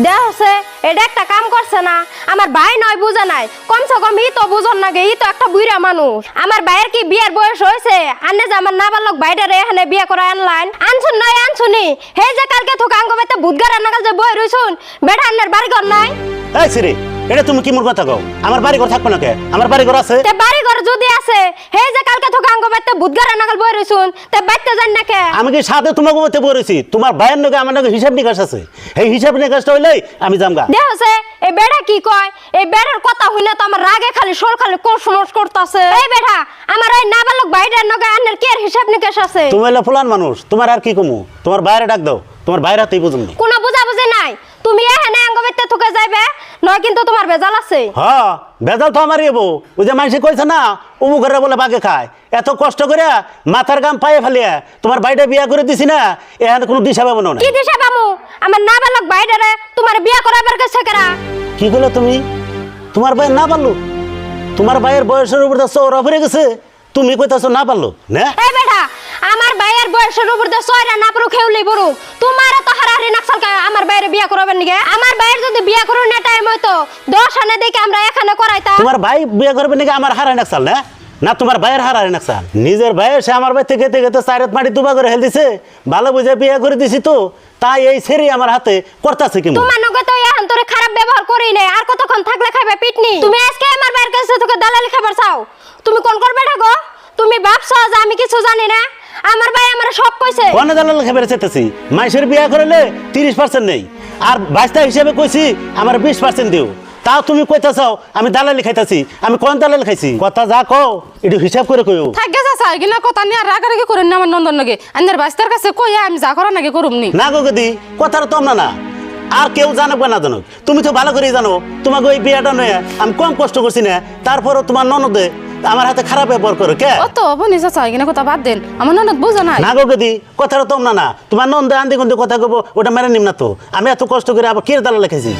দেখছে এটা একটা কাম করছে না, আমার ভাই নয় বুঝে নাই, কমসে কম ই তো বুঝন না গে, ই তো একটা বুড়া মানুষ। আমার ভাইয়ের কি বিয়ের বয়স হয়েছে? আনে যে আমার নাবালক ভাইটারে এখানে বিয়ে করে আনলাইন, আনছুন নয় আনছুনি হে যে কালকে থোকা আঙ্গ বাইতে ভূতগার রান্নাকাল যে বই রইছুন, বেটা আন্নার বাড়ি ঘর নাই। এই সিরি, এটা তুমি কি মোর কথা কও? আমার বাড়ি ঘর থাকবে না কে? আমার বাড়ি ঘর আছে। তে বাড়ি ঘর যদি আছে, হে যে কালকে থোকা আঙ্গ বাইতে ভূতগার রান্নাকাল বই রইছুন, তে বাইতে জান না কে? আমি কি সাথে তোমাকে বলতে বলেছি? তোমার ভাইয়ের নাকি আমার নাকি হিসাব নিকাশ আছে, এই হিসাব নিকাশটা হইলেই আমি জামগা। দেখছে এই বেড়া কি কয়, এই বেড়ার কথা হইলে তো আমার রাগে খালি সোল খালি কোসমস করতেছে। এই বেড়া আমার ওই নাবালক ভাইটার নগে আন্নার কি আর হিসাব নিকাশ আছে? তুমি হলো ফুলান মানুষ, তোমার আর কি কমু? তোমার বাইরে ডাক দাও, তোমার বাইরে হাতেই বুঝুন। কোনো বুঝাবুঝি নাই, তুমি এখানে আঙ্গ বাইতে থুকে যাইবে নয়, কিন্তু তোমার ভেজাল আছে। হ্যাঁ, ভেজাল তো আমারই হবো। ওই যে মানুষে কইছে না অমুকেরা বলে বাগে খায়, এত কষ্ট করে মাথার গাম পায়ে ফেলিয়া তোমার ভাইটা বিয়া করে দিছি না, এখানে কোনো দিশা পাবো না। কি দিশা পামু? আমার নাবালক ভাইটারে তোমার বিয়া করাবার কাছে কেরা? কি করলে তুমি? তোমার ভাই না পারলো? তোমার ভাইয়ের বয়সের উপর তো ওরা ফিরে গেছে, তুমি কইতাছো না পারলো না? এই বেটা, আমার ভাইয়ের বয়সের উপর দিয়ে ছয়টা না পড়ু খেউলি পড়ু, তোমার তো হারাহারি নাকসাল আমার ভাইয়ের বিয়া করাবেন নিগে? আমার ভাইয়ের যদি বিয়া করুন না টাইম হইতো 10 আনে দেখে আমরা এখানে করাইতাম। তোমার ভাই বিয়া করবে নাকি আমার হারাই নাকসাল না? না তোমার ভাইয়ের হারাই নাকসাল? নিজের ভাইয়ের সে আমার ভাই থেকে থেকে চারত মাটি দুবা করে হেল দিছে, ভালো বুঝে বিয়া করে দিছি তো, তাই এই ছেড়ে আমার হাতে করতেছে কি? তোমার নগে তো এখন তোরে খারাপ ব্যবহার করি নাই, আর কতক্ষণ থাকলে খাইবে পিটনি? তুমি আজকে আমার ভাইয়ের কাছে তোকে দালালি খাবার চাও? তুমি কোন করবে গো? তুমি ভাবছো যে আমি কিছু জানি না? আমার ভাই আমার সব কইছে। কোন দালাল খাবার চাইতেছি? মাইশের বিয়া করলে 30% নেই, আর বাস্তা হিসেবে কইছি আমার 20% দিও, তাও তুমি কইতাছাও আমি দালালি খাইতাছি। আমি কোন দালাল খাইছি? কথা যা কও একটু হিসাব করে কইও। থাকে যাচ্ছে এগুলা কথা নিয়ে আর রাগারাগি করেন না আমার নন্দন নাকি আন্দার বাস্তার কাছে কই আমি যা করা নাকি করুম নি। না গো গদি, কথাটা তো না, আর কেউ জানুক বা না জানুক, তুমি তো ভালো করেই জানো তোমাকে ওই বিয়াটা নয় আমি কম কষ্ট করছি না, তারপরও তোমার ননদে আমার হাতে খারাপ ব্যবহার করে কে? ও তো বনি যাচ্ছে এগুলা কথা বাদ দেন, আমার ননদ বুঝা নাই। না গো গদি, কথাটা তো না, তোমার নন্দে আন্দি গন্দি কথা কব, ওটা মেনে নিম না তো। আমি এত কষ্ট করে আবার কে দালাল লেখেছি?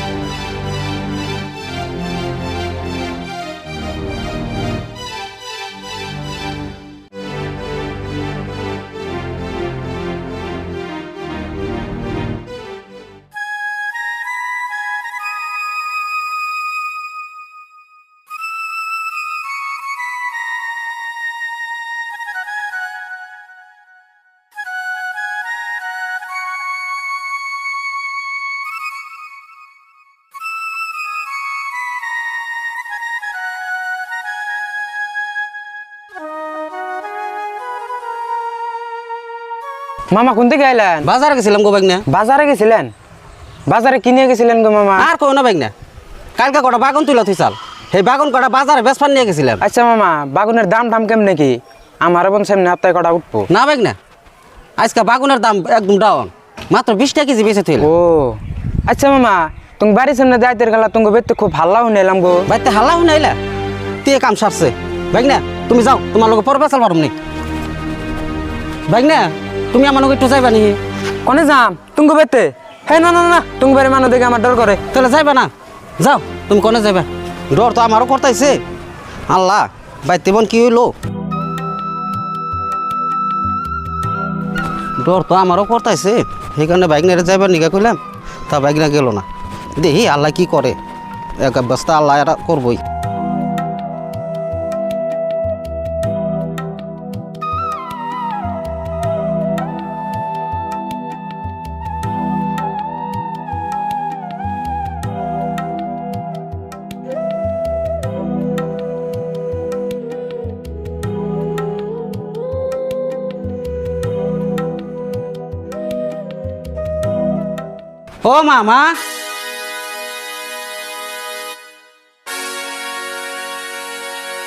মামা কোন থেকে আইলেন? বাজারে গেছিলাম গো বাইক না। বাজারে গেছিলেন? বাজারে কিনে গেছিলেন গো মামা? আর কো না বাইক না, কালকে কটা বাগান তুলা থইছাল, সেই বাগান কটা বাজারে বেচপান নিয়ে গেছিলাম। আচ্ছা মামা, বাগুনের দাম টাম কেমন নাকি? আমার বোন সামনে আপনার কটা উঠবো না বাইক না, আজকে বাগুনের দাম একদম ডাউন, মাত্র 20 টাকা কেজি বেচে থইল। ও আচ্ছা মামা, তুমি বাড়ির সামনে যাইতে গেলা, তুমি বেতে খুব ভাল্লা শুনে এলাম গো। বাইতে হাল্লা শুনাইলা তুই কাম সারছে। বাইক না তুমি যাও, তোমার লোক পর বেচাল পারম নি। বাইক না তুমি আমার লোক একটু যাইবা নি? কনে যাম তুমি বেতে? হে না না না, তুমি বাড়ি মানুষ দেখে আমার ডর করে। তাহলে যাইবা না? যাও তুমি কোনে যাইবা? ডর তো আমারও করতেছে। আল্লাহ বাইতে বোন কি হইলো? ডর তো আমারও করতেছে, সেইকারণে বাইক নিয়ে যাইবার নিগা কইলাম, তা বাইক না গেল না। দেখি আল্লাহ কি করে, এক অবস্থা আল্লাহ এটা করবই। ও মামা,